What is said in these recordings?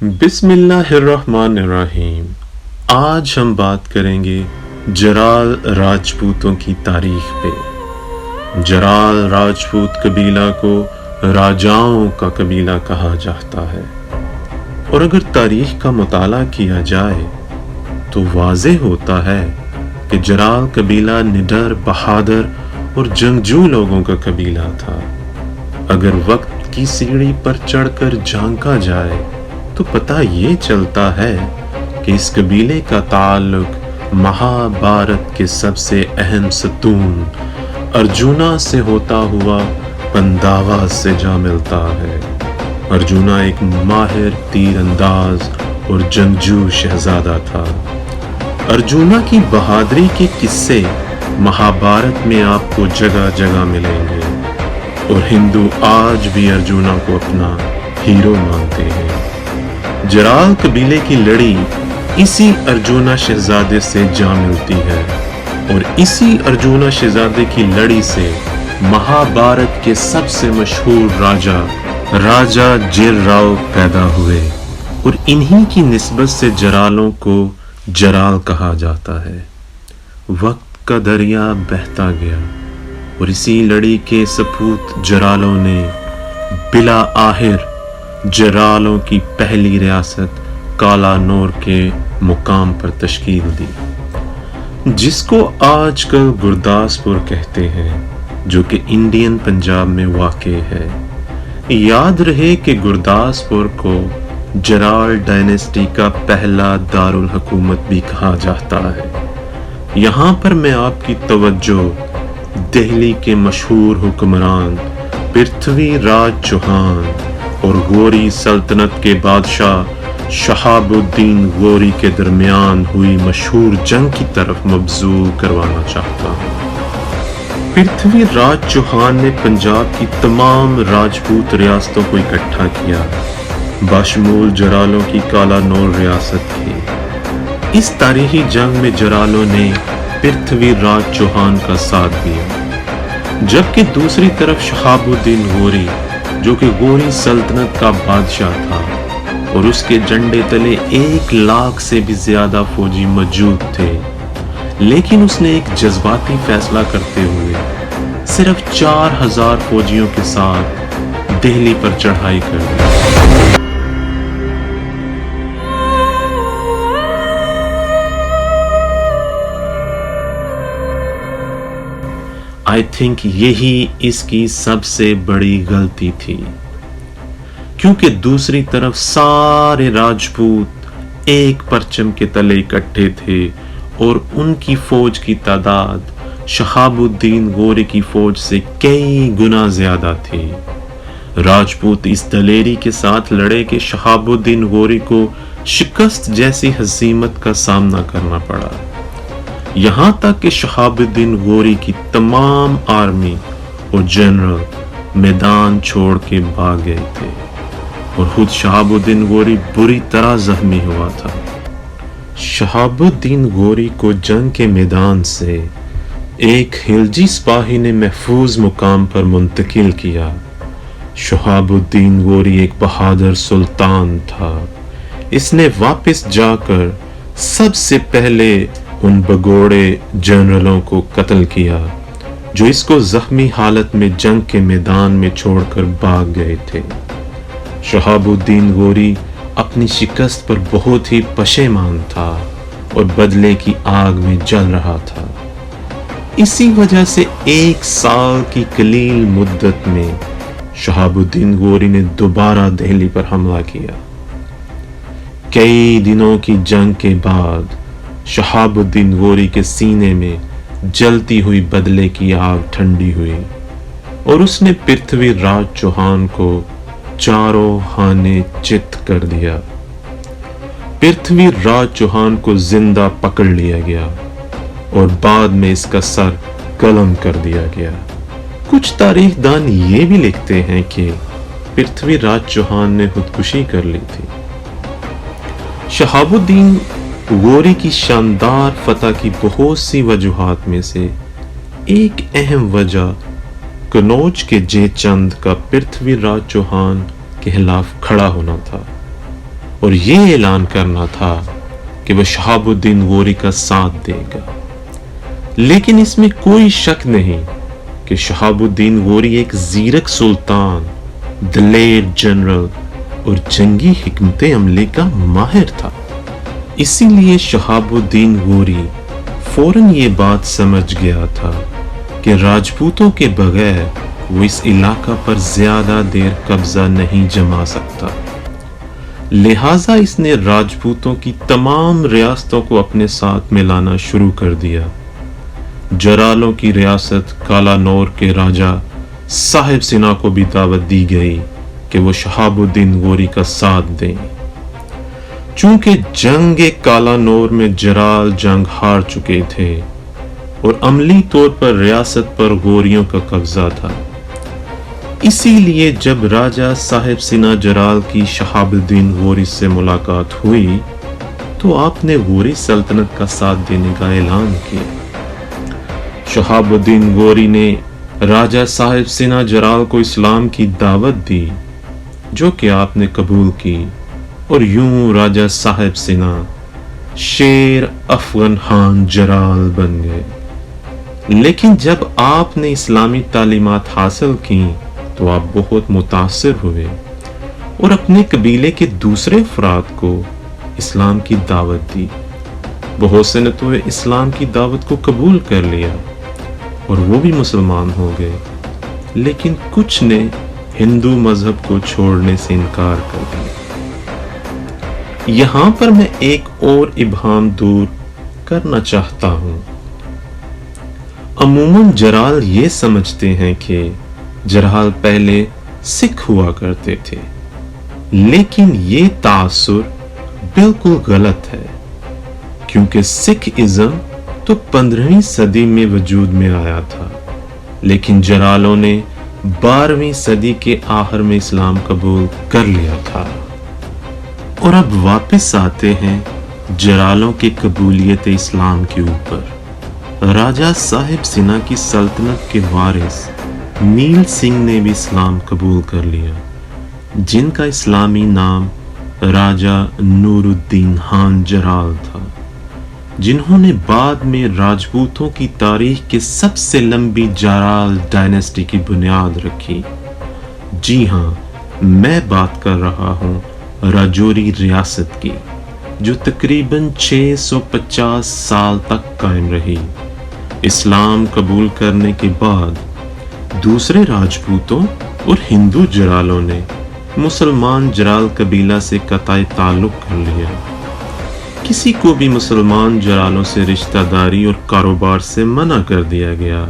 بسم اللہ الرحمن الرحیم۔ آج ہم بات کریں گے جرال راجپوتوں کی تاریخ پہ۔ جرال راجپوت قبیلہ کو راجاؤں کا قبیلہ کہا جاتا ہے، اور اگر تاریخ کا مطالعہ کیا جائے تو واضح ہوتا ہے کہ جرال قبیلہ نڈر، بہادر اور جنگجو لوگوں کا قبیلہ تھا۔ اگر وقت کی سیڑھی پر چڑھ کر جھانکا جائے تو پتہ یہ چلتا ہے کہ اس قبیلے کا تعلق مہابھارت کے سب سے اہم ستون ارجنا سے ہوتا ہوا پنداوا سے جا ملتا ہے۔ ارجنا ایک ماہر تیر انداز اور جنگجو شہزادہ تھا۔ ارجنا کی بہادری کے قصے مہابھارت میں آپ کو جگہ جگہ ملیں گے، اور ہندو آج بھی ارجنا کو اپنا ہیرو مانتے ہیں۔ جرال قبیلے کی لڑی اسی ارجنا شہزادے سے جا ملتی ہے، اور اسی ارجنا شہزادے کی لڑی سے مہابھارت کے سب سے مشہور راجا جیر راؤ پیدا ہوئے، اور انہی کی نسبت سے جرالوں کو جرال کہا جاتا ہے۔ وقت کا دریا بہتا گیا، اور اسی لڑی کے سپوت جرالوں نے بلا آخر جرالوں کی پہلی ریاست کالانور کے مقام پر تشکیل دی، جس کو آج کل گرداسپور کہتے ہیں، جو کہ انڈین پنجاب میں واقع ہے۔ یاد رہے کہ گرداسپور کو جرال ڈائنیسٹی کا پہلا دارالحکومت بھی کہا جاتا ہے۔ یہاں پر میں آپ کی توجہ دہلی کے مشہور حکمران پرتھوی راج چوہان اور غوری سلطنت کے بادشاہ شہاب الدین غوری کے درمیان ہوئی مشہور جنگ کی طرف مبذول کروانا چاہتا ہوں۔ پرتھوی راج چوہان نے پنجاب کی تمام راجپوت ریاستوں کو اکٹھا کیا، بشمول جرالوں کی کالانور ریاست کی۔ اس تاریخی جنگ میں جرالوں نے پرتھوی راج چوہان کا ساتھ دیا، جبکہ دوسری طرف شہاب الدین غوری، جو کہ غوری سلطنت کا بادشاہ تھا، اور اس کے جھنڈے تلے 1,00,000 سے بھی زیادہ فوجی موجود تھے، لیکن اس نے ایک جذباتی فیصلہ کرتے ہوئے صرف 4,000 فوجیوں کے ساتھ دہلی پر چڑھائی کر دی۔ I think یہی اس کی سب سے بڑی غلطی تھی، کیونکہ دوسری طرف سارے راجپوت ایک پرچم کے تلے اکٹھے تھے، اور ان کی فوج کی تعداد شہاب الدین غوری کی فوج سے کئی گنا زیادہ تھی۔ راجپوت اس دلیری کے ساتھ لڑے کہ شہاب الدین غوری کو شکست جیسی ہزیمت کا سامنا کرنا پڑا، یہاں تک کہ شہاب الدین غوری کی تمام آرمی اور جنرل میدان چھوڑ کے بھاگ گئے تھے، اور خود شہاب الدین غوری بری طرح زخمی ہوا تھا۔ شہاب الدین غوری کو جنگ کے میدان سے ایک خلجی سپاہی نے محفوظ مقام پر منتقل کیا۔ شہاب الدین غوری ایک بہادر سلطان تھا۔ اس نے واپس جا کر سب سے پہلے ان بگوڑے جنرلوں کو قتل کیا جو اس کو زخمی حالت میں جنگ کے میدان میں چھوڑ کر بھاگ گئے تھے۔ شہاب الدین غوری اپنی شکست پر بہت ہی پشیمان تھا اور بدلے کی آگ میں جل رہا تھا۔ اسی وجہ سے 1 سال کی قلیل مدت میں شہاب الدین غوری نے دوبارہ دہلی پر حملہ کیا۔ کئی دنوں کی جنگ کے بعد شہاب الدین غوری کے سینے میں جلتی ہوئی بدلے کی آگ ٹھنڈی ہوئی، اور اس نے پرتھوی راج چوہان کو چاروں خانے چت کر دیا۔ پرتھوی راج چوہان کو زندہ پکڑ لیا گیا، اور بعد میں اس کا سر قلم کر دیا گیا۔ کچھ تاریخ دان یہ بھی لکھتے ہیں کہ پرتھوی راج چوہان نے خودکشی کر لی تھی۔ شہاب الدین غوری کی شاندار فتح کی بہت سی وجوہات میں سے ایک اہم وجہ کنوج کے جے چند کا پرتھوی راج چوہان کے خلاف کھڑا ہونا تھا، اور یہ اعلان کرنا تھا کہ وہ شہاب الدین غوری کا ساتھ دے گا۔ لیکن اس میں کوئی شک نہیں کہ شہاب الدین غوری ایک زیرک سلطان، دلیر جنرل اور جنگی حکمت عملی کا ماہر تھا۔ اسی لیے شہاب الدین غوری فوراً یہ بات سمجھ گیا تھا کہ راجپوتوں کے بغیر وہ اس علاقہ پر زیادہ دیر قبضہ نہیں جما سکتا، لہٰذا اس نے راجپوتوں کی تمام ریاستوں کو اپنے ساتھ ملانا شروع کر دیا۔ جرالوں کی ریاست کالانور کے راجہ صاحب سنا کو بھی دعوت دی گئی کہ وہ شہاب الدین غوری کا ساتھ دیں۔ چونکہ جنگ کالانور میں جرال جنگ ہار چکے تھے اور عملی طور پر ریاست پر غوریوں کا قبضہ تھا، اسی لیے جب راجہ صاحب سنا جرال کی شہاب الدین غوری سے ملاقات ہوئی تو آپ نے غوری سلطنت کا ساتھ دینے کا اعلان کیا۔ شہاب الدین غوری نے راجہ صاحب سنا جرال کو اسلام کی دعوت دی، جو کہ آپ نے قبول کی، اور یوں راجہ صاحب سنا شیر افغن خان جرال بن گئے۔ لیکن جب آپ نے اسلامی تعلیمات حاصل کی تو آپ بہت متاثر ہوئے اور اپنے قبیلے کے دوسرے افراد کو اسلام کی دعوت دی۔ بہت سے نے تو اسلام کی دعوت کو قبول کر لیا اور وہ بھی مسلمان ہو گئے، لیکن کچھ نے ہندو مذہب کو چھوڑنے سے انکار کر دیا۔ یہاں پر میں ایک اور ابہام دور کرنا چاہتا ہوں۔ عموماً جرال یہ سمجھتے ہیں کہ جرال پہلے سکھ ہوا کرتے تھے، لیکن یہ تاثر بالکل غلط ہے، کیونکہ سکھ ازم تو 15ویں صدی میں وجود میں آیا تھا، لیکن جرالوں نے 12ویں صدی کے آخر میں اسلام قبول کر لیا تھا۔ اور اب واپس آتے ہیں جرالوں کی قبولیت اسلام کے اوپر۔ راجہ صاحب سنا کی سلطنت کے وارث نیل سنگھ نے بھی اسلام قبول کر لیا، جن کا اسلامی نام راجہ نور الدین خان جرال تھا، جنہوں نے بعد میں راجپوتوں کی تاریخ کے سب سے لمبی جرال ڈائنسٹی کی بنیاد رکھی۔ جی ہاں، میں بات کر رہا ہوں راجوری ریاست کی، جو تقریباً 650 سال تک قائم رہی۔ اسلام قبول کرنے کے بعد دوسرے راجپوتوں اور ہندو جرالوں نے مسلمان جرال قبیلہ سے قطع تعلق کر لیا۔ کسی کو بھی مسلمان جرالوں سے رشتہ داری اور کاروبار سے منع کر دیا گیا،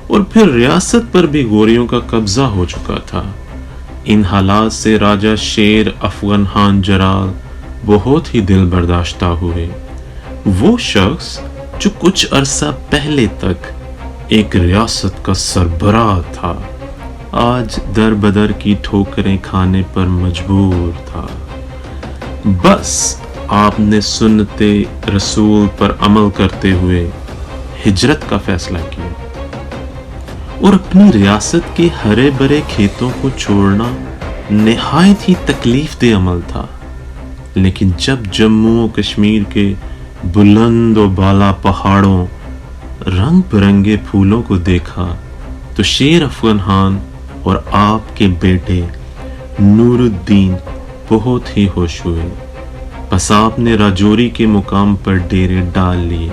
اور پھر ریاست پر بھی غوریوں کا قبضہ ہو چکا تھا۔ ان حالات سے راجہ شیر افغن خان جرال بہت ہی دل برداشتہ ہوئے۔ وہ شخص جو کچھ عرصہ پہلے تک ایک ریاست کا سربراہ تھا، آج در بدر کی ٹھوکریں کھانے پر مجبور تھا۔ بس آپ نے سنت رسول پر عمل کرتے ہوئے ہجرت کا فیصلہ کیا، اور اپنی ریاست کے ہرے بھرے کھیتوں کو چھوڑنا نہایت ہی تکلیف دہ عمل تھا۔ لیکن جب جموں و کشمیر کے بلند و بالا پہاڑوں، رنگ برنگے پھولوں کو دیکھا تو شیر افغن خان اور آپ کے بیٹے نور الدین بہت ہی خوش ہوئے۔ بس آپ نے راجوری کے مقام پر ڈیرے ڈال لیے۔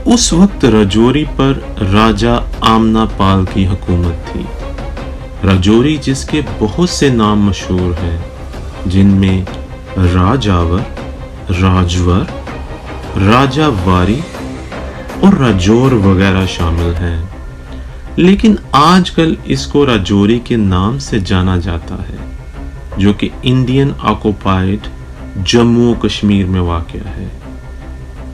اس وقت راجوری پر راجہ آمنا پال کی حکومت تھی۔ راجوری جس کے بہت سے نام مشہور ہیں، جن میں راجاور، راجور، راجہ واری اور راجور وغیرہ شامل ہیں، لیکن آج کل اس کو راجوری کے نام سے جانا جاتا ہے، جو کہ انڈین آکوپائیڈ جموں و کشمیر میں واقع ہے،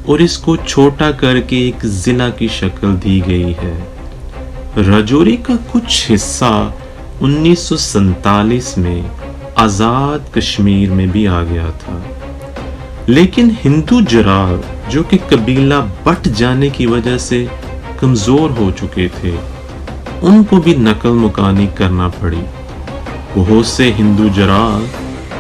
اور اس کو چھوٹا کر کے ایک ضلع کی شکل دی گئی ہے۔ راجوری کا کچھ حصہ 1947 میں آزاد کشمیر میں بھی آ گیا تھا، لیکن ہندو جرال جو کہ قبیلہ بٹ جانے کی وجہ سے کمزور ہو چکے تھے، ان کو بھی نقل مکانی کرنا پڑی۔ بہت سے ہندو جرال